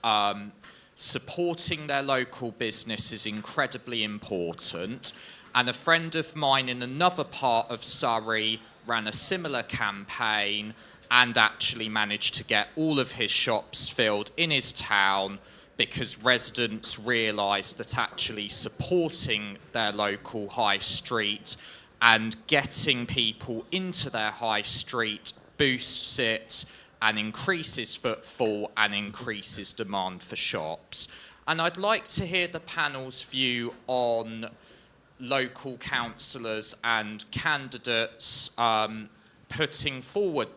supporting their local business is incredibly important. And a friend of mine in another part of Surrey ran a similar campaign and actually managed to get all of his shops filled in his town because residents realised that actually supporting their local high street and getting people into their high street boosts it and increases footfall and increases demand for shops. And I'd like to hear the panel's view on local councillors and candidates putting forward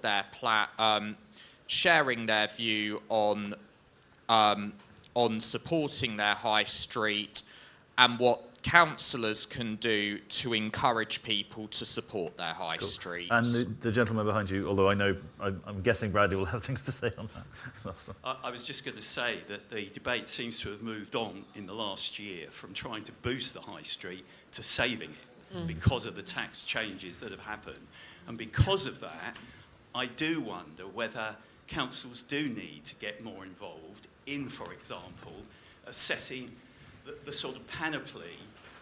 sharing their view on supporting their high street and what councillors can do to encourage people to support their high street. And the gentleman behind you, although I'm guessing Bradley will have things to say on that. I was just going to say that the debate seems to have moved on in the last year from trying to boost the high street to saving it because of the tax changes that have happened. And because of that, I do wonder whether councils do need to get more involved in, for example, assessing the sort of panoply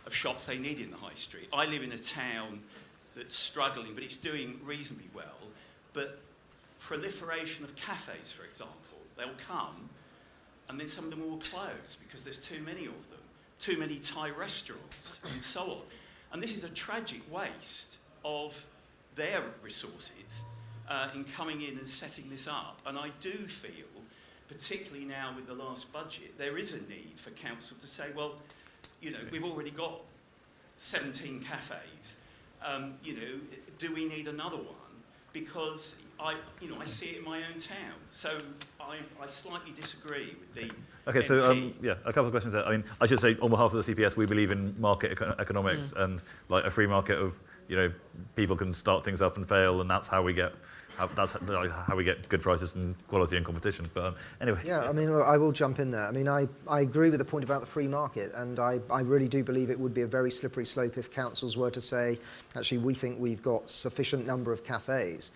of shops they need in the high street. I live in a town that's struggling, but it's doing reasonably well. But proliferation of cafes, for example, they'll come, and then some of them will close because there's too many of them, too many Thai restaurants, and so on. And this is a tragic waste of their resources in coming in and setting this up. And I do feel, particularly now with the last budget, there is a need for council to say, well, you know, we've already got 17 cafes. You know, do we need another one? Because I see it in my own town. So I slightly disagree with the Okay, so MP. yeah, a couple of questions there. I mean, I should say on behalf of the CPS, we believe in market economics and like a free market of, you know, people can start things up and fail, and that's how we get. That's how we get good prices and quality and competition. But anyway. Yeah, I mean, look, I will jump in there. I mean, I agree with the point about the free market, and I really do believe it would be a very slippery slope if councils were to say, actually, we think we've got sufficient number of cafes.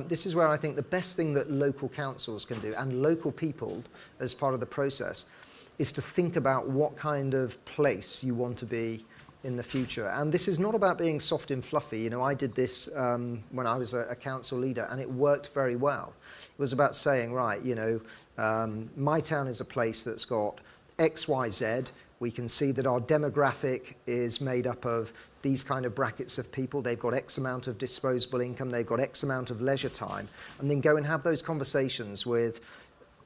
This is where I think the best thing that local councils can do, and local people as part of the process, is to think about what kind of place you want to be in the future. And this is not about being soft and fluffy. You know, I did this when I was a council leader, and it worked very well. It was about saying, right, you know, my town is a place that's got X, Y, Z. We can see that our demographic is made up of these kind of brackets of people. They've got X amount of disposable income. They've got X amount of leisure time. And then go and have those conversations with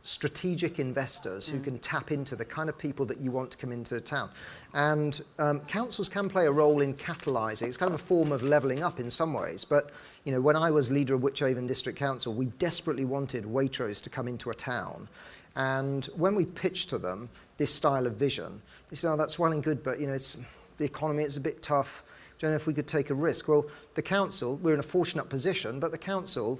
strategic investors who can tap into the kind of people that you want to come into town. And councils can play a role in catalysing. It's kind of a form of levelling up in some ways. But, you know, when I was leader of Wychavon District Council, we desperately wanted Waitrose to come into a town. And when we pitched to them this style of vision, they said, oh, that's well and good, but, you know, the economy is a bit tough. Don't know if we could take a risk. Well, the council, we're in a fortunate position, but the council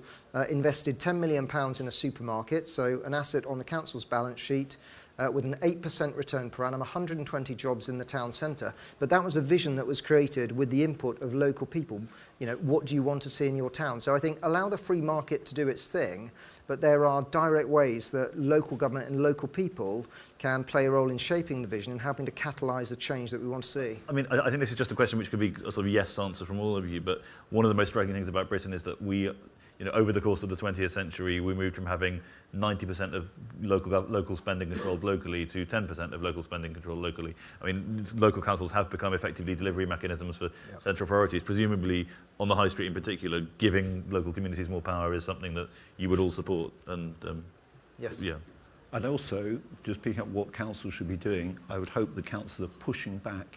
invested £10 million in a supermarket, so an asset on the council's balance sheet with an 8% return per annum, 120 jobs in the town centre. But that was a vision that was created with the input of local people. You know, what do you want to see in your town? So I think allow the free market to do its thing, but there are direct ways that local government and local people can play a role in shaping the vision and helping to catalyse the change that we want to see. I mean, I think this is just a question which could be a sort of yes answer from all of you, but one of the most striking things about Britain is that we, you know, over the course of the 20th century, we moved from having 90% of local spending controlled locally to 10% of local spending controlled locally. I mean, local councils have become effectively delivery mechanisms for central priorities. Presumably, on the high street in particular, giving local communities more power is something that you would all support. And yes. Yeah. And also, just picking up what councils should be doing, I would hope the councils are pushing back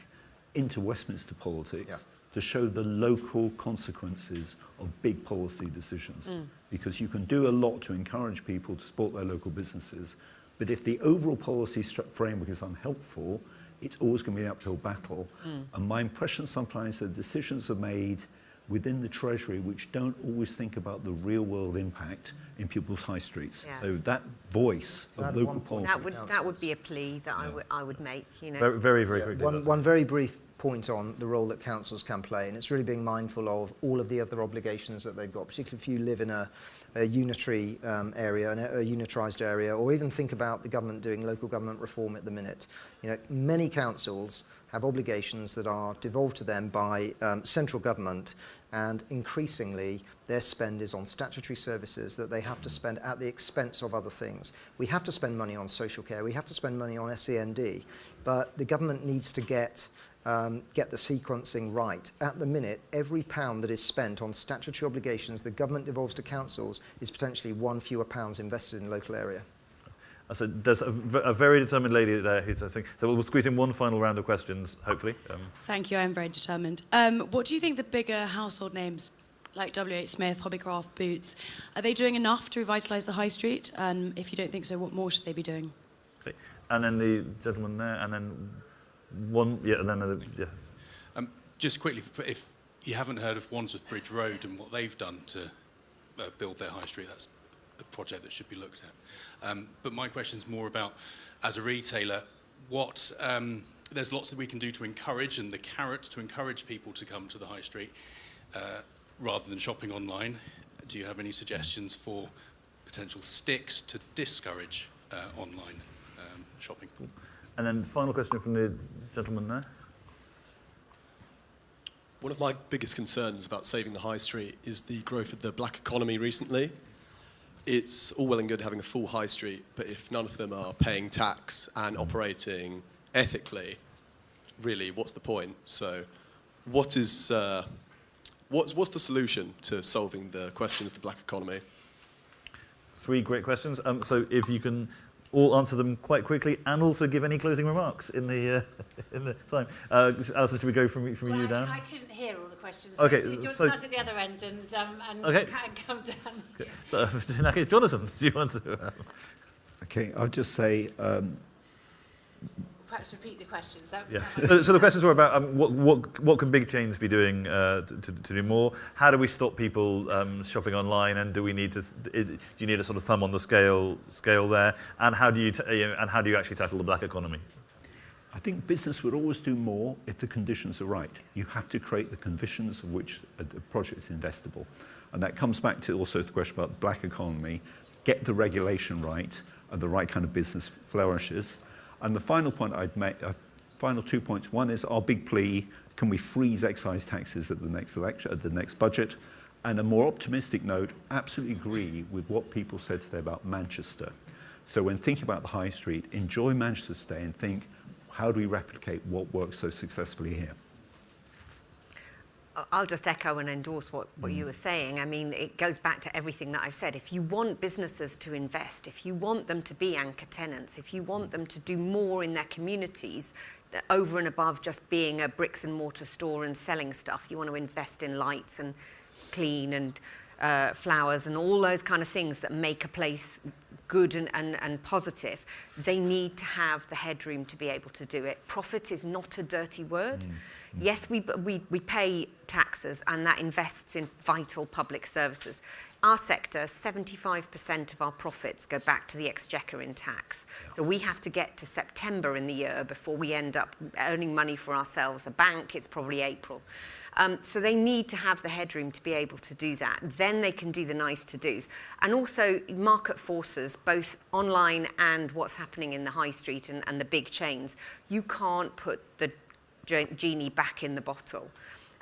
into Westminster politics to show the local consequences of big policy decisions. Because you can do a lot to encourage people to support their local businesses, but if the overall policy framework is unhelpful, it's always going to be an uphill battle. And my impression sometimes that decisions are made within the Treasury which don't always think about the real world impact in people's high streets. Yeah. So that voice of local politics. That would be a plea that I would make. You know. Very, very quickly. One very brief point on the role that councils can play, and it's really being mindful of all of the other obligations that they've got, particularly if you live in a unitary area, a unitarised area, or even think about the government doing local government reform at the minute. You know, many councils have obligations that are devolved to them by central government, and increasingly their spend is on statutory services that they have to spend at the expense of other things. We have to spend money on social care, we have to spend money on SEND, but the government needs to get the sequencing right. At the minute, every pound that is spent on statutory obligations the government devolves to councils is potentially one fewer pounds invested in the local area. So there's a very determined lady there who's I think. So we'll squeeze in one final round of questions, hopefully. Thank you, I'm very determined. What do you think the bigger household names like WH Smith, Hobbycraft, Boots, are they doing enough to revitalise the high street? And if you don't think so, what more should they be doing? Okay. And then the gentleman there, and then one, yeah, and then another, yeah. Just quickly, if you haven't heard of Wandsworth Bridge Road and what they've done to build their high street, that's a project that should be looked at. But my question's more about, as a retailer, what there's lots that we can do to encourage, and the carrot to encourage people to come to the high street rather than shopping online. Do you have any suggestions for potential sticks to discourage online shopping? And then final question from the gentleman there. One of my biggest concerns about saving the high street is the growth of the black economy recently. It's all well and good having a full high street, but if none of them are paying tax and operating ethically, really, what's the point? So what's the solution to solving the question of the black economy? 3 great questions. So if you can all answer them quite quickly and also give any closing remarks in the time. Alison, should we go from you down? I couldn't hear all the questions. Okay, So do you want to so- start at the other end and Okay. come down? Okay. So in that case, Jonathan, do you want to? Okay, I'll just say, Perhaps repeat the questions. Yeah. So the questions were about what can big chains be doing to do more? How do we stop people shopping online? And do you need a sort of thumb on the scale there? And how do you actually tackle the black economy? I think business would always do more if the conditions are right. You have to create the conditions of which the project is investable. And that comes back to also the question about the black economy. Get the regulation right, and the right kind of business flourishes. And the final point I'd make, final 2 points. One is our big plea, can we freeze excise taxes at the next election, at the next budget? And a more optimistic note, absolutely agree with what people said today about Manchester. So when thinking about the high street, enjoy Manchester today and think, how do we replicate what works so successfully here? I'll just echo and endorse what you were saying. I mean, it goes back to everything that I've said. If you want businesses to invest, if you want them to be anchor tenants, if you want them to do more in their communities, over and above just being a bricks and mortar store and selling stuff, you want to invest in lights and clean and flowers and all those kind of things that make a place good and positive, they need to have the headroom to be able to do it. Profit is not a dirty word. Yes, we pay taxes, and that invests in vital public services. Our sector, 75% of our profits go back to the exchequer in tax. So we have to get to September in the year before we end up earning money for ourselves. A bank, it's probably April. So they need to have the headroom to be able to do that. Then they can do the nice to-dos. And also market forces, both online and what's happening in the high street and the big chains. You can't put the genie back in the bottle.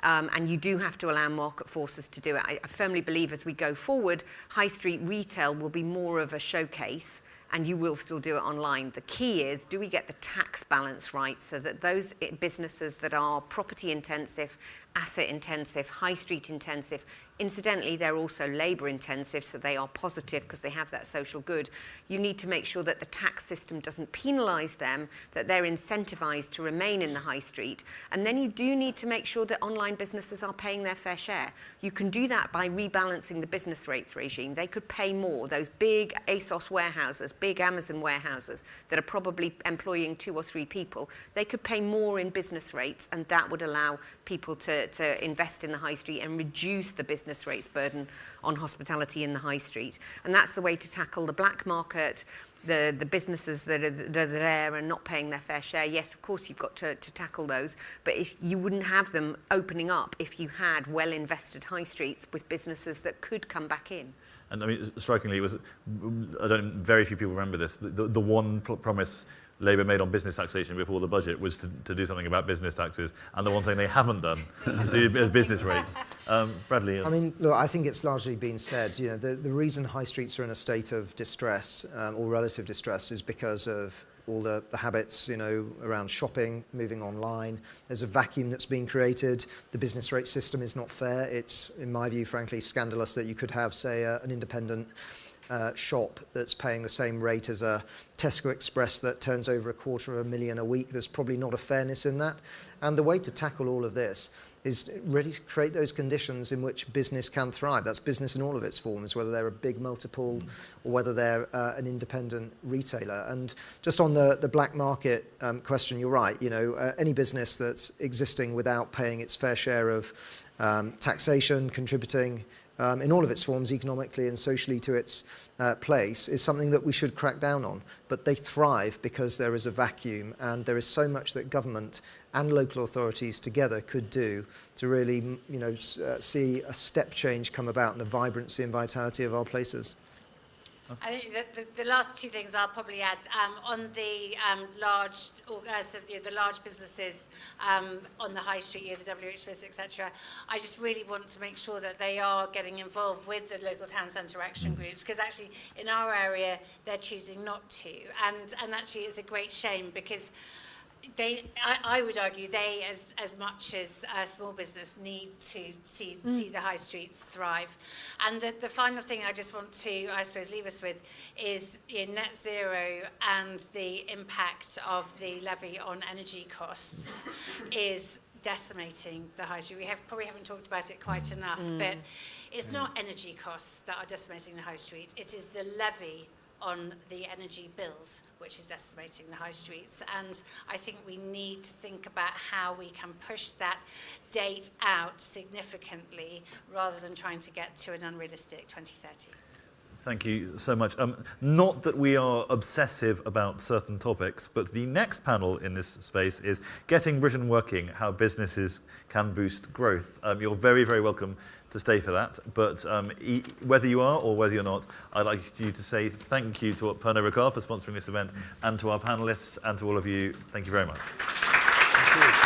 And you do have to allow market forces to do it. I firmly believe as we go forward, high street retail will be more of a showcase, and you will still do it online. The key is, do we get the tax balance right so that those businesses that are property intensive, asset intensive, high street intensive, incidentally, they're also labour intensive, so they are positive because they have that social good. You need to make sure that the tax system doesn't penalise them, that they're incentivised to remain in the high street. And then you do need to make sure that online businesses are paying their fair share. You can do that by rebalancing the business rates regime. They could pay more. Those big ASOS warehouses, big Amazon warehouses that are probably employing 2 or 3 people, they could pay more in business rates, and that would allow people to invest in the high street and reduce the business rates burden on hospitality in the high street. And that's the way to tackle the black market, the businesses that are there and not paying their fair share. Yes, of course, you've got to tackle those, but you wouldn't have them opening up if you had well-invested high streets with businesses that could come back in. And I mean, strikingly, it was, very few people remember this, the one promise Labour made on business taxation before the budget was to do something about business taxes, and the one thing they haven't done is business rates. Bradley? I mean, look, I think it's largely been said, you know, the reason high streets are in a state of distress, or relative distress, is because of all the habits, you know, around shopping, moving online. There's a vacuum that's being created. The business rate system is not fair. It's, in my view, frankly, scandalous that you could have, say, an independent shop that's paying the same rate as a Tesco Express that turns over £250,000 a week. There's probably not a fairness in that. And the way to tackle all of this is really to create those conditions in which business can thrive. That's business in all of its forms, whether they're a big multiple or whether they're an independent retailer. And just on the black market question, you're right. Any business that's existing without paying its fair share of taxation, contributing in all of its forms, economically and socially, to its place, is something that we should crack down on. But they thrive because there is a vacuum, and there is so much that government and local authorities together could do to really, see a step change come about in the vibrancy and vitality of our places. I think the last two things I'll probably add on the the large businesses on the high street, the WHBs, etc. I just really want to make sure that they are getting involved with the local town centre action groups, because actually in our area they're choosing not to, and actually it's a great shame, because I would argue they, as much as small business, need to see the high streets thrive. And the final thing I just want to, I suppose, leave us with is net zero and the impact of the levy on energy costs is decimating the high street. We probably haven't talked about it quite enough, but it's not energy costs that are decimating the high street. It is the levy on the energy bills, which is decimating the high streets. And I think we need to think about how we can push that date out significantly rather than trying to get to an unrealistic 2030. Thank you so much. Not that we are obsessive about certain topics, but the next panel in this space is Getting Britain Working, How Businesses Can Boost Growth. You're very, very welcome to stay for that, but whether you are or whether you're not, I'd like you to say thank you to Pernod Ricard for sponsoring this event, and to our panellists, and to all of you, thank you very much. Thank you.